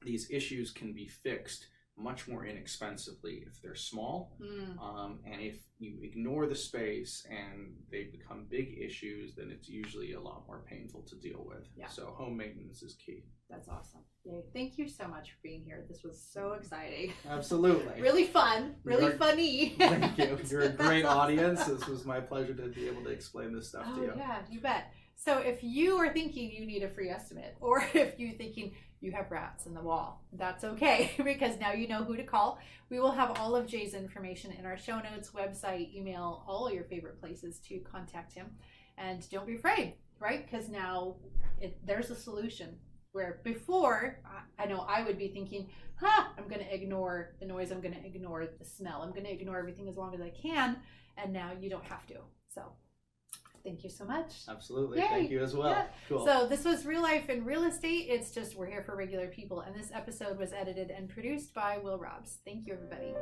these issues can be fixed much more inexpensively if they're small. And if you ignore the space and they become big issues, then it's usually a lot more painful to deal with. So home maintenance is key. That's awesome. Yay. Thank you so much for being here. This was so exciting. Absolutely. Really fun. Really funny. Thank you. You're a great audience. This was my pleasure to be able to explain this stuff to you. Yeah, you bet. So if you are thinking you need a free estimate, or if you're thinking you have rats in the wall, that's okay, because now you know who to call. We will have all of Jay's information in our show notes, website, email, all your favorite places to contact him. And don't be afraid, right? Because now there's a solution. Where before, I know I would be thinking, I'm going to ignore the noise, I'm going to ignore the smell, I'm going to ignore everything as long as I can, and now you don't have to. So thank you so much. Absolutely. Yay. Thank you as well. Yeah. Cool. So this was Real Life in Real Estate. It's just we're here for regular people, and this episode was edited and produced by Will Robs. Thank you, everybody.